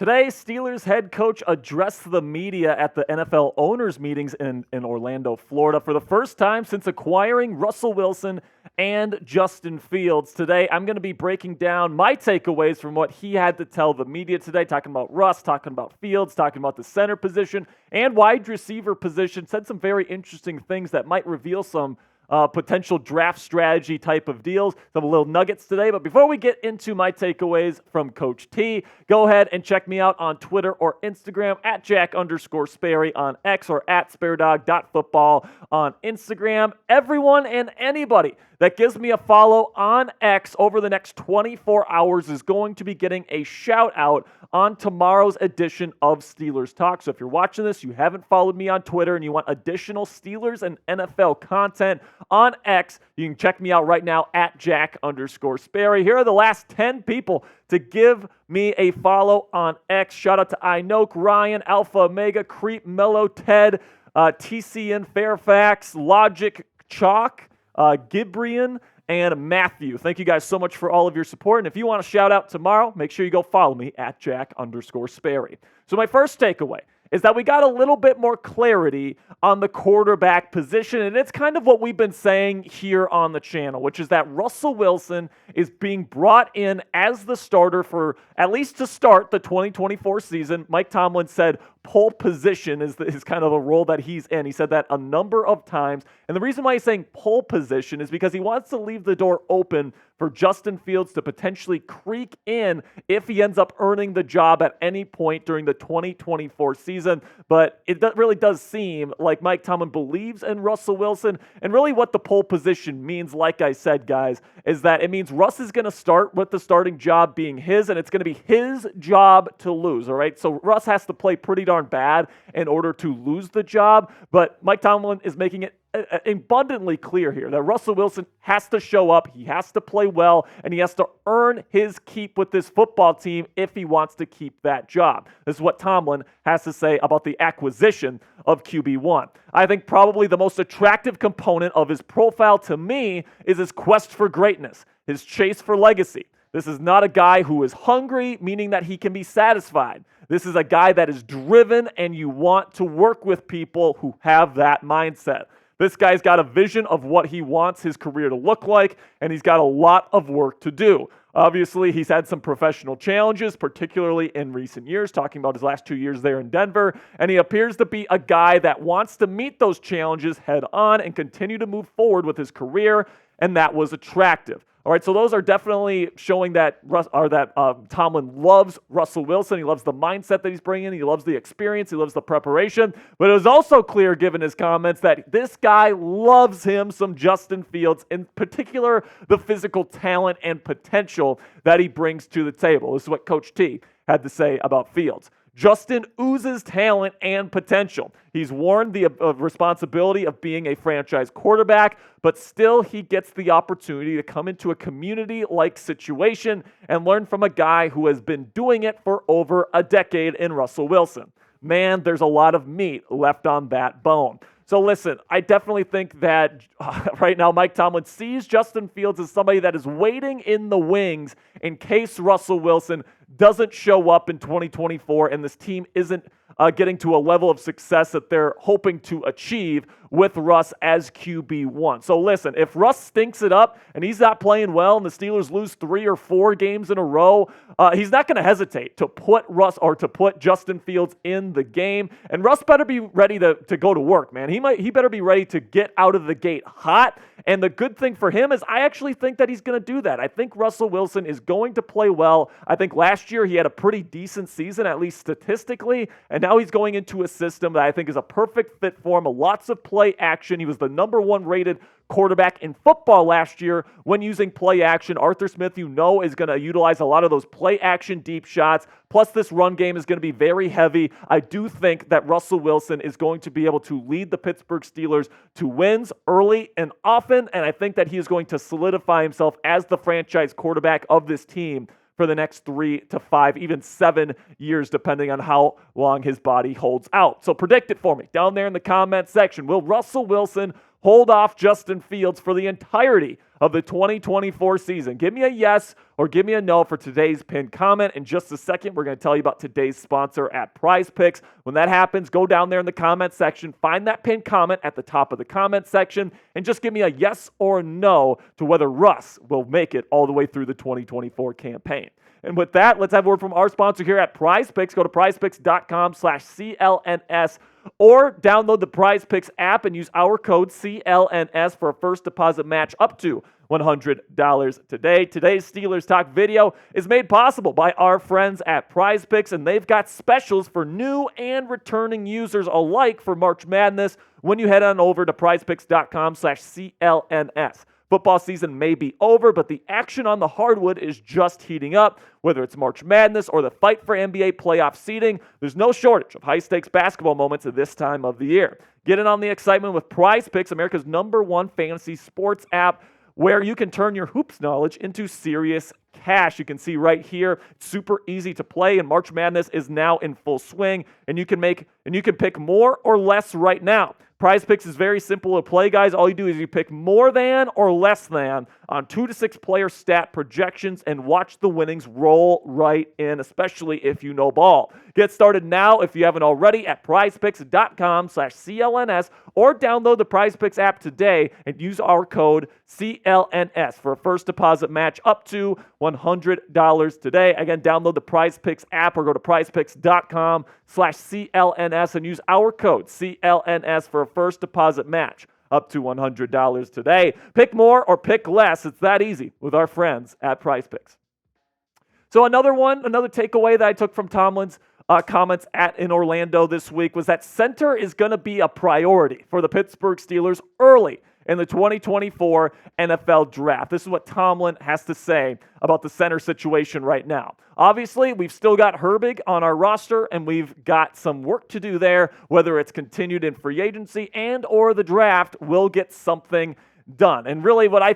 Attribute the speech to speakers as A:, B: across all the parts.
A: Today, Steelers head coach addressed the media at the NFL owners' meetings in Orlando, Florida, for the first time since acquiring Russell Wilson and Justin Fields. Today, I'm going to be breaking down my takeaways from what he had to tell the media today, talking about Russ, talking about Fields, talking about the center position and wide receiver position. Said some very interesting things that might reveal some potential draft strategy type of deals. Some little nuggets today. But before we get into my takeaways from Coach T, go ahead and check me out on Twitter or Instagram at Jack_Sperry on X or at SpareDog.football on Instagram. Everyone and anybody that gives me a follow on X over the next 24 hours is going to be getting a shout out on tomorrow's edition of Steelers Talk. So if you're watching this, you haven't followed me on Twitter and you want additional Steelers and NFL content on X, you can check me out right now at Jack_Sperry. Here are the last 10 people to give me a follow on X. Shout out to Inoke, Ryan, Alpha Omega, Creep, Mellow, Ted, TCN Fairfax, Logic, Chalk, Gibrian, and Matthew. Thank you guys so much for all of your support. And if you want to shout out tomorrow, make sure you go follow me at Jack_Sperry. So my first takeaway is that we got a little bit more clarity on the quarterback position, and it's kind of what we've been saying here on the channel, which is that Russell Wilson is being brought in as the starter for at least to start the 2024 season. Mike Tomlin said pole position is kind of the role that he's in. He said that a number of times, and the reason why he's saying pole position is because he wants to leave the door open for Justin Fields to potentially creak in if he ends up earning the job at any point during the 2024 season. But it really does seem like Mike Tomlin believes in Russell Wilson. And really what the pole position means, like I said, guys, is that it means Russ is going to start with the starting job being his, and it's going to be his job to lose, all right? So Russ has to play pretty darn bad in order to lose the job. But Mike Tomlin is making it abundantly clear here that Russell Wilson has to show up, he has to play well, and he has to earn his keep with this football team if he wants to keep that job. This is what Tomlin has to say about the acquisition of QB1. I think probably the most attractive component of his profile to me is his quest for greatness, his chase for legacy. This is not a guy who is hungry, meaning that he can be satisfied. This is a guy that is driven, and you want to work with people who have that mindset. This guy's got a vision of what he wants his career to look like, and he's got a lot of work to do. Obviously, he's had some professional challenges, particularly in recent years, talking about his last 2 years there in Denver, and he appears to be a guy that wants to meet those challenges head on and continue to move forward with his career, and that was attractive. All right, so those are definitely showing that Tomlin loves Russell Wilson. He loves the mindset that he's bringing. He loves the experience. He loves the preparation. But it was also clear, given his comments, that this guy loves him some Justin Fields, in particular the physical talent and potential that he brings to the table. This is what Coach T had to say about Fields. Justin oozes talent and potential. He's worn the responsibility of being a franchise quarterback, but still he gets the opportunity to come into a community-like situation and learn from a guy who has been doing it for over a decade in Russell Wilson. Man, there's a lot of meat left on that bone. So listen, I definitely think that right now Mike Tomlin sees Justin Fields as somebody that is waiting in the wings in case Russell Wilson doesn't show up in 2024 and this team isn't getting to a level of success that they're hoping to achieve with Russ as QB1. So listen, if Russ stinks it up and he's not playing well and the Steelers lose 3 or 4 games in a row, he's not going to hesitate to put Justin Fields in the game. And Russ better be ready to go to work, man. He better be ready to get out of the gate hot. And the good thing for him is I actually think that he's going to do that. I think Russell Wilson is going to play well. I think last year he had a pretty decent season, at least statistically, and now he's going into a system that I think is a perfect fit for him. Lots of play action. He was the number 1 rated quarterback in football last year when using play action. Arthur Smith, is going to utilize a lot of those play action deep shots. Plus, this run game is going to be very heavy. I do think that Russell Wilson is going to be able to lead the Pittsburgh Steelers to wins early and often, and I think that he is going to solidify himself as the franchise quarterback of this team for the next 3 to 5, even 7 years, depending on how long his body holds out. So predict it for me down there in the comment section. Will Russell Wilson hold off Justin Fields for the entirety of the 2024 season? Give me a yes or give me a no for today's pinned comment. In just a second, we're going to tell you about today's sponsor at Prize Picks. When that happens, go down there in the comment section, find that pinned comment at the top of the comment section, and just give me a yes or no to whether Russ will make it all the way through the 2024 campaign. And with that, let's have a word from our sponsor here at Prize Picks. Go to prizepicks.com/CLNS or download the Prize Picks app and use our code CLNS for a first deposit match up to $100 today. Today's Steelers Talk video is made possible by our friends at Prize Picks, and they've got specials for new and returning users alike for March Madness when you head on over to prizepicks.com/CLNS. Football season may be over, but the action on the hardwood is just heating up. Whether it's March Madness or the fight for NBA playoff seeding, there's no shortage of high-stakes basketball moments at this time of the year. Get in on the excitement with Prize Picks, America's #1 fantasy sports app, where you can turn your hoops knowledge into serious cash. You can see right here, it's super easy to play, and March Madness is now in full swing, and you can pick more or less right now. Prize Picks is very simple to play, guys. All you do is you pick more than or less than on 2 to 6 player stat projections and watch the winnings roll right in, especially if you know ball. Get started now if you haven't already at prizepicks.com/CLNS or download the Prize Picks app today and use our code CLNS for a first deposit match up to $100 today. Again, download the Prize Picks app or go to prizepicks.com/CLNS and use our code CLNS for a first deposit match up to $100 today. Pick more or pick less. It's that easy with our friends at Prize Picks. So another takeaway that I took from Tomlin's comments in Orlando this week was that center is going to be a priority for the Pittsburgh Steelers early in the 2024 NFL Draft. This is what Tomlin has to say about the center situation right now. Obviously, we've still got Herbig on our roster, and we've got some work to do there, whether it's continued in free agency and or the draft, we'll get something done. And really what I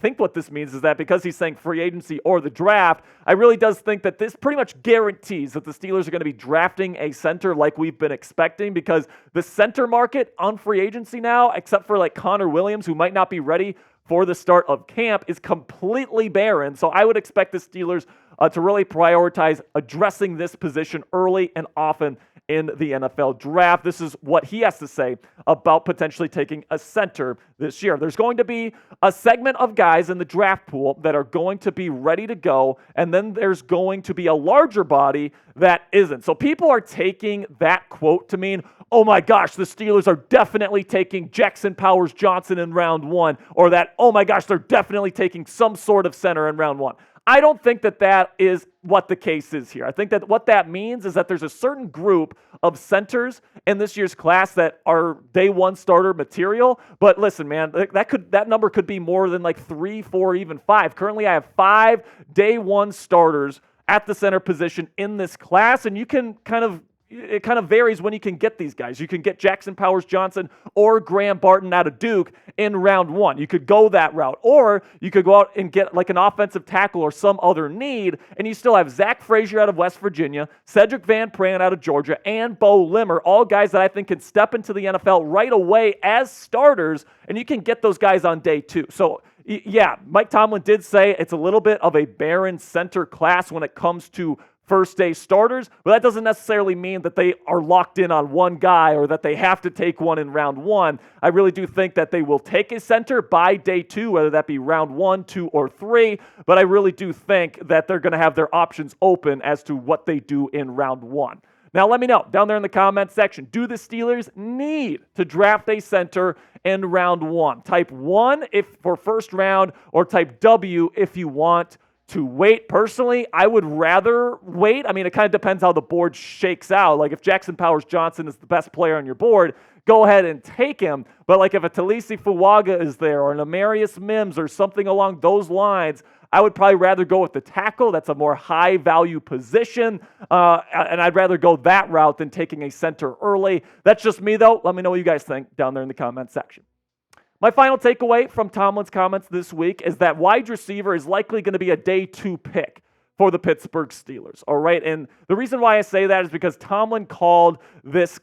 A: think what this means is that because he's saying free agency or the draft, I really does think that this pretty much guarantees that the Steelers are going to be drafting a center like we've been expecting, because the center market on free agency now, except for like Connor Williams, who might not be ready for the start of camp, is completely barren. So I would expect the Steelers to really prioritize addressing this position early and often in the NFL Draft. This is what he has to say about potentially taking a center this year. There's going to be a segment of guys in the draft pool that are going to be ready to go, and then there's going to be a larger body that isn't. So people are taking that quote to mean, oh my gosh, the Steelers are definitely taking Jackson Powers-Johnson in round 1, or that, oh my gosh, they're definitely taking some sort of center in round 1. I don't think that that is what the case is here. I think that what that means is that there's a certain group of centers in this year's class that are day 1 starter material. But listen, man, that number could be more than like 3, 4, even 5. Currently, I have 5 day 1 starters at the center position in this class, and it kind of varies when you can get these guys. You can get Jackson Powers-Johnson or Graham Barton out of Duke in round 1. You could go that route. Or you could go out and get like an offensive tackle or some other need, and you still have Zach Frazier out of West Virginia, Cedric Van Pran out of Georgia, and Bo Limmer, all guys that I think can step into the NFL right away as starters, and you can get those guys on day 2. So yeah, Mike Tomlin did say it's a little bit of a barren center class when it comes to first-day starters, but that doesn't necessarily mean that they are locked in on one guy or that they have to take one in round 1. I really do think that they will take a center by day 2, whether that be round 1, 2, or 3, but I really do think that they're going to have their options open as to what they do in round 1. Now, let me know down there in the comment section, do the Steelers need to draft a center in round 1? Type 1 if for first round, or type W if you want to wait. Personally, I would rather wait. I mean, it kind of depends how the board shakes out. Like if Jackson Powers-Johnson is the best player on your board, go ahead and take him. But like if a Talisi Fuaga is there or an Amarius Mims or something along those lines, I would probably rather go with the tackle. That's a more high-value position, and I'd rather go that route than taking a center early. That's just me, though. Let me know what you guys think down there in the comment section. My final takeaway from Tomlin's comments this week is that wide receiver is likely going to be a day 2 pick for the Pittsburgh Steelers, all right? And the reason why I say that is because Tomlin called this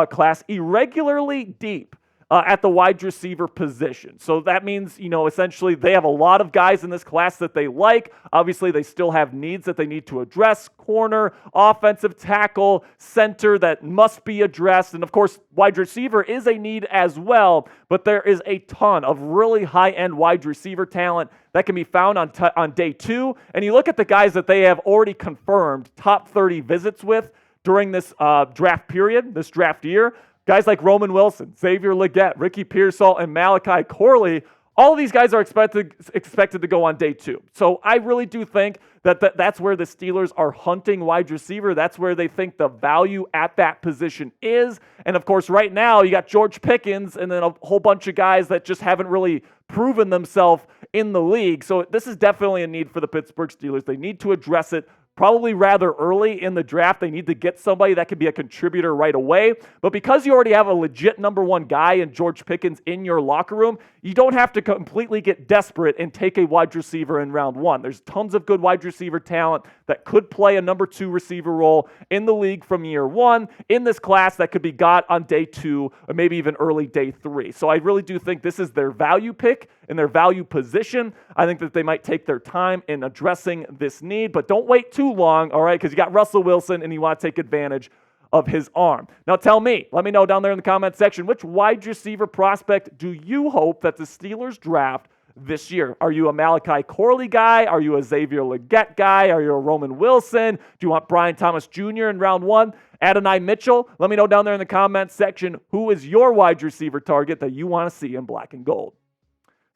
A: class irregularly deep at the wide receiver position. So that means, essentially they have a lot of guys in this class that they like. Obviously, they still have needs that they need to address. Corner, offensive tackle, center that must be addressed. And of course, wide receiver is a need as well, but there is a ton of really high-end wide receiver talent that can be found on day 2. And you look at the guys that they have already confirmed top 30 visits with during this draft period, this draft year. Guys like Roman Wilson, Xavier Legette, Ricky Pearsall, and Malachi Corley, all of these guys are expected to go on day 2. So I really do think that's where the Steelers are hunting wide receiver. That's where they think the value at that position is. And of course, right now you got George Pickens and then a whole bunch of guys that just haven't really proven themselves in the league. So this is definitely a need for the Pittsburgh Steelers. They need to address it probably rather early in the draft. They need to get somebody that can be a contributor right away. But because you already have a legit number 1 guy in George Pickens in your locker room, you don't have to completely get desperate and take a wide receiver in round 1. There's tons of good wide receiver talent that could play a number 2 receiver role in the league from year 1 in this class that could be got on day 2 or maybe even early day 3. So I really do think this is their value pick and their value position. I think that they might take their time in addressing this need, but don't wait too long, all right, because you got Russell Wilson and you want to take advantage of his arm. Now let me know down there in the comment section, which wide receiver prospect do you hope that the Steelers draft this year? Are you a Malachi Corley guy? Are you a Xavier Legette guy? Are you a Roman Wilson? Do you want Brian Thomas Jr. in round 1? Adonai Mitchell? Let me know down there in the comment section who is your wide receiver target that you want to see in black and gold.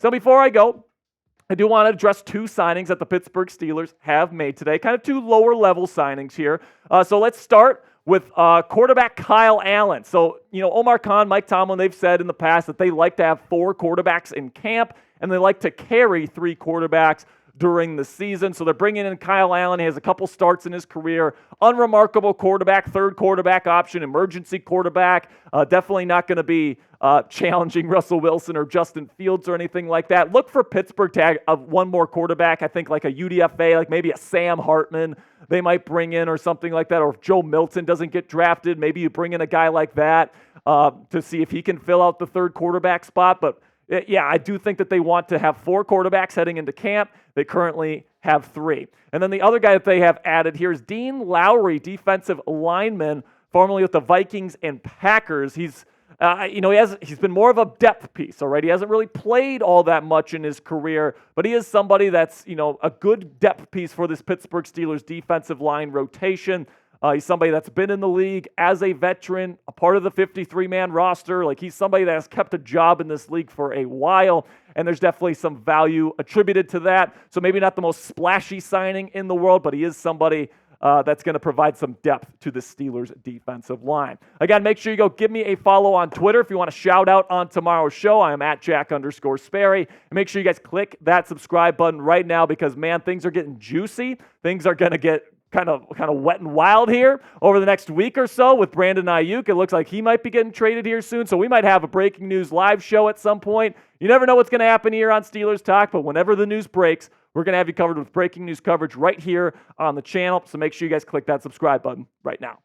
A: So before I go, I do want to address 2 signings that the Pittsburgh Steelers have made today, kind of 2 lower-level signings here. So let's start with quarterback Kyle Allen. So, Omar Khan, Mike Tomlin, they've said in the past that they like to have 4 quarterbacks in camp, and they like to carry 3 quarterbacks during the season. So they're bringing in Kyle Allen. He has a couple starts in his career. Unremarkable quarterback, 3rd quarterback option, emergency quarterback. Definitely not going to be challenging Russell Wilson or Justin Fields or anything like that. Look for Pittsburgh to have 1 more quarterback. I think like a UDFA, like maybe a Sam Hartman they might bring in or something like that. Or if Joe Milton doesn't get drafted, maybe you bring in a guy like that to see if he can fill out the 3rd quarterback spot. But yeah, I do think that they want to have 4 quarterbacks heading into camp. They currently have 3. And then the other guy that they have added here is Dean Lowry, defensive lineman, formerly with the Vikings and Packers. He's been more of a depth piece, all right? He hasn't really played all that much in his career, but he is somebody that's, a good depth piece for this Pittsburgh Steelers defensive line rotation. He's somebody that's been in the league as a veteran, a part of the 53-man roster. Like, he's somebody that has kept a job in this league for a while, and there's definitely some value attributed to that. So maybe not the most splashy signing in the world, but he is somebody that's going to provide some depth to the Steelers defensive line. Again, make sure you go give me a follow on Twitter if you want to shout out on tomorrow's show. I am at Jack_Sperry. And make sure you guys click that subscribe button right now because, man, things are getting juicy. Things are going to get kind of wet and wild here over the next week or so with Brandon Ayuk. It looks like he might be getting traded here soon, so we might have a breaking news live show at some point. You never know what's going to happen here on Steelers Talk, but whenever the news breaks, we're going to have you covered with breaking news coverage right here on the channel, so make sure you guys click that subscribe button right now.